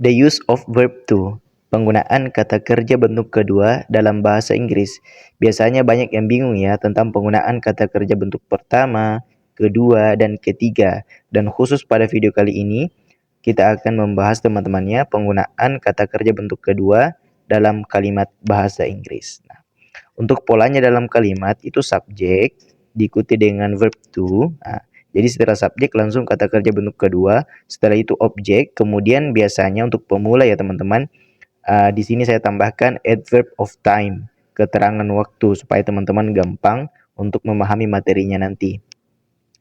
The use of verb to. Penggunaan kata kerja bentuk kedua dalam bahasa Inggris. Biasanya banyak yang bingung ya tentang penggunaan kata kerja bentuk pertama, kedua, dan ketiga. Dan khusus pada video kali ini, kita akan membahas teman-temannya penggunaan kata kerja bentuk kedua dalam kalimat bahasa Inggris. Nah, untuk polanya dalam kalimat itu subjek diikuti dengan verb to. Nah, jadi setelah subjek langsung kata kerja bentuk kedua, setelah itu objek, kemudian biasanya untuk pemula ya teman-teman, di sini saya tambahkan adverb of time, keterangan waktu supaya teman-teman gampang untuk memahami materinya nanti.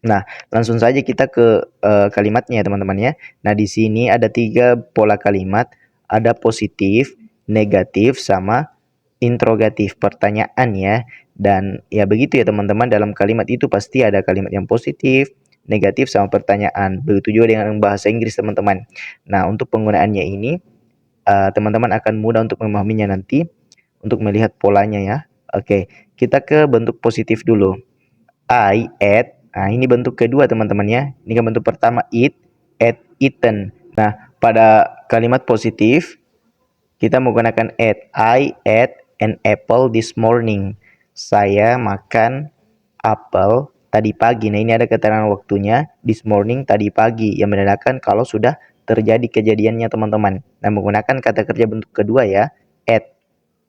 Nah, langsung saja kita ke kalimatnya ya teman-teman ya. Nah, di sini ada 3 pola kalimat, ada positif, negatif, sama interrogatif, pertanyaan ya. Dan ya begitu ya teman-teman, dalam kalimat itu pasti ada kalimat yang positif, negatif, sama pertanyaan. Begitu juga dengan bahasa Inggris teman-teman. Nah, untuk penggunaannya ini teman-teman akan mudah untuk memahaminya nanti untuk melihat polanya ya. Oke, kita ke bentuk positif dulu. I ate. Nah, ini bentuk kedua teman-teman ya. Ini kan bentuk pertama eat, ate, eaten. Nah, pada kalimat positif kita menggunakan ate. I ate an apple this morning. Saya makan apel tadi pagi. Nah, ini ada keterangan waktunya. This morning tadi pagi yang menandakan kalau sudah terjadi kejadiannya teman-teman. Nah, menggunakan kata kerja bentuk kedua ya, ate.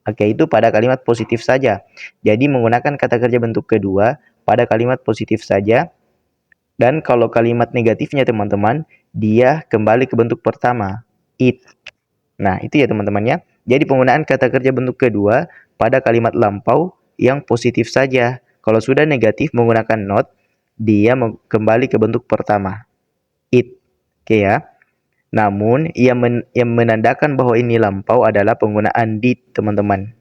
Oke, itu pada kalimat positif saja. Jadi menggunakan kata kerja bentuk kedua pada kalimat positif saja. Dan kalau kalimat negatifnya teman-teman, dia kembali ke bentuk pertama, eat. Nah, itu ya teman-teman ya. Jadi penggunaan kata kerja bentuk kedua pada kalimat lampau yang positif saja. Kalau sudah negatif menggunakan not, dia kembali ke bentuk pertama, it. Oke ya. Namun yang menandakan bahwa ini lampau adalah penggunaan did teman-teman.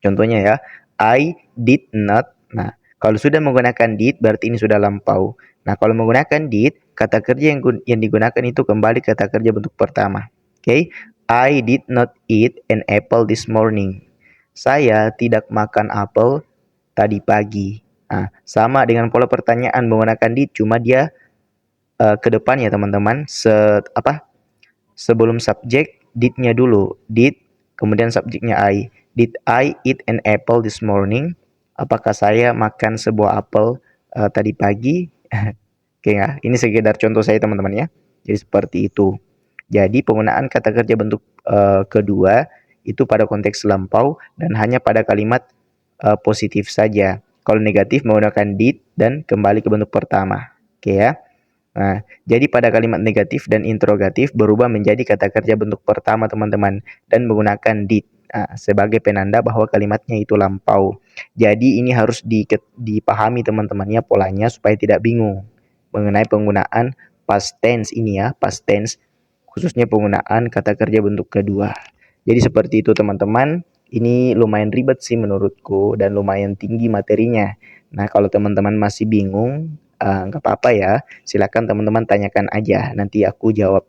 Contohnya ya, I did not. Nah, kalau sudah menggunakan did berarti ini sudah lampau. Nah, kalau menggunakan did, kata kerja yang digunakan itu kembali kata kerja bentuk pertama. Oke, I did not eat an apple this morning. Saya tidak makan apel tadi pagi. Nah, sama dengan pola pertanyaan menggunakan did, cuma dia ke depan ya teman-teman. Sebelum subjek, did-nya dulu. Did, kemudian subjeknya I. Did I eat an apple this morning? Apakah saya makan sebuah apel tadi pagi? Oke ya, ini sekedar contoh saya teman-teman ya. Jadi seperti itu. Jadi penggunaan kata kerja bentuk kedua itu pada konteks lampau dan hanya pada kalimat positif saja. Kalau negatif menggunakan did dan kembali ke bentuk pertama. Oke ya. Nah, jadi pada kalimat negatif dan interrogatif berubah menjadi kata kerja bentuk pertama teman-teman dan menggunakan did sebagai penanda bahwa kalimatnya itu lampau. Jadi ini harus dipahami teman-temannya polanya supaya tidak bingung mengenai penggunaan past tense ini ya, past tense khususnya penggunaan kata kerja bentuk kedua. Jadi seperti itu teman-teman. Ini lumayan ribet sih menurutku dan lumayan tinggi materinya. Nah, kalau teman-teman masih bingung, nggak apa-apa ya. Silakan teman-teman tanyakan aja. Nanti aku jawab